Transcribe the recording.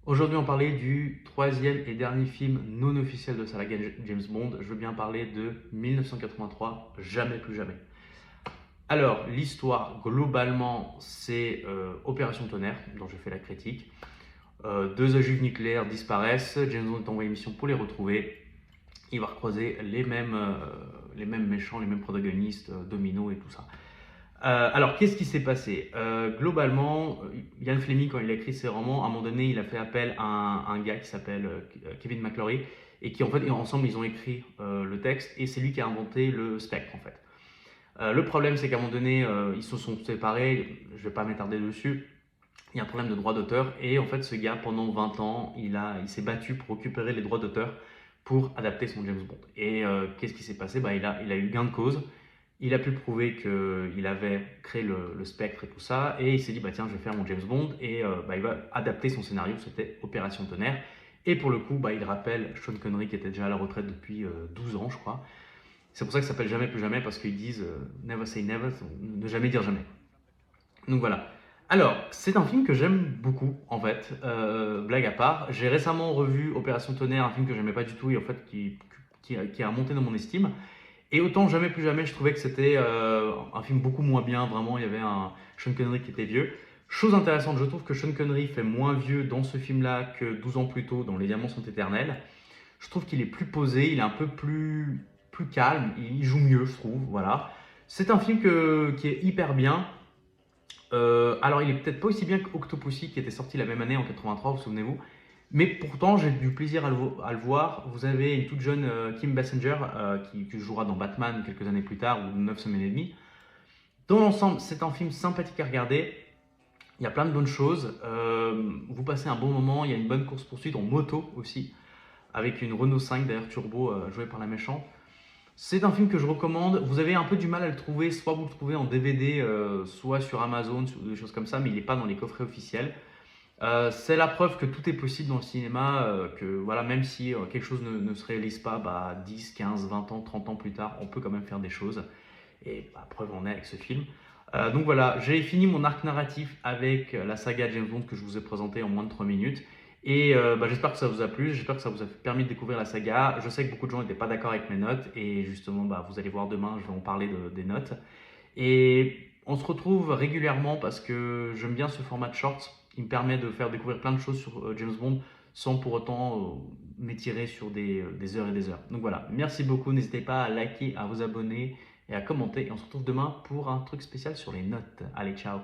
Aujourd'hui, on parlait du troisième et dernier film non officiel de sa saga James Bond. Je veux bien parler de 1983, Jamais plus jamais. Alors, l'histoire, globalement, c'est Opération Tonnerre, dont je fais la critique. Deux ogives nucléaires disparaissent, James Bond est envoyé en mission pour les retrouver. Il va recroiser les mêmes méchants, les mêmes protagonistes, Domino et tout ça. Alors, qu'est-ce qui s'est passé? Globalement, Ian Fleming, quand il a écrit ses romans, à un moment donné, il a fait appel à un gars qui s'appelle Kevin McClory, et qui, en fait, ensemble, ils ont écrit le texte, et c'est lui qui a inventé le spectre, en fait. Le problème, c'est qu'à un moment donné, ils se sont séparés, je ne vais pas m'attarder dessus, il y a un problème de droit d'auteur, et en fait, ce gars, pendant 20 ans, il s'est battu pour récupérer les droits d'auteur pour adapter son James Bond. Et qu'est-ce qui s'est passé? Il a eu gain de cause. Il a pu prouver qu'il avait créé le spectre et tout ça, et il s'est dit, bah tiens, je vais faire mon James Bond, et il va adapter son scénario, c'était Opération Tonnerre. Et pour le coup, il rappelle Sean Connery qui était déjà à la retraite depuis 12 ans, je crois. C'est pour ça que ça s'appelle Jamais plus jamais, parce qu'ils disent Never say never, ne jamais dire jamais. Donc voilà. Alors, c'est un film que j'aime beaucoup, en fait, blague à part. J'ai récemment revu Opération Tonnerre, un film que j'aimais pas du tout, et en fait qui a monté dans mon estime. Et autant Jamais plus jamais, je trouvais que c'était un film beaucoup moins bien. Vraiment, il y avait un Sean Connery qui était vieux. Chose intéressante, je trouve que Sean Connery fait moins vieux dans ce film-là que 12 ans plus tôt dans Les Diamants sont éternels. Je trouve qu'il est plus posé, il est un peu plus calme, il joue mieux, je trouve. Voilà. C'est un film qui est hyper bien. Alors, il est peut-être pas aussi bien qu'Octopussy qui était sorti la même année en 83, vous souvenez-vous. Mais pourtant, j'ai du plaisir à le voir. Vous avez une toute jeune Kim Basinger qui jouera dans Batman quelques années plus tard ou 9 semaines et demie. Dans l'ensemble, c'est un film sympathique à regarder. Il y a plein de bonnes choses. Vous passez un bon moment. Il y a une bonne course-poursuite en moto aussi, avec une Renault 5 d'ailleurs turbo jouée par la méchante. C'est un film que je recommande. Vous avez un peu du mal à le trouver, soit vous le trouvez en DVD, soit sur Amazon, des choses comme ça, mais il n'est pas dans les coffrets officiels. C'est la preuve que tout est possible dans le cinéma, que voilà, même si quelque chose ne se réalise pas 10, 15, 20 ans, 30 ans plus tard, on peut quand même faire des choses. Et preuve en est avec ce film. Donc voilà, j'ai fini mon arc narratif avec la saga James Bond que je vous ai présenté en moins de 3 minutes. Et j'espère que ça vous a plu, j'espère que ça vous a permis de découvrir la saga. Je sais que beaucoup de gens n'étaient pas d'accord avec mes notes, et justement, vous allez voir demain, je vais en parler des notes. Et on se retrouve régulièrement parce que j'aime bien ce format de short. Il me permet de faire découvrir plein de choses sur James Bond sans pour autant m'étirer sur des heures et des heures. Donc voilà, merci beaucoup. N'hésitez pas à liker, à vous abonner et à commenter. Et on se retrouve demain pour un truc spécial sur les notes. Allez, ciao!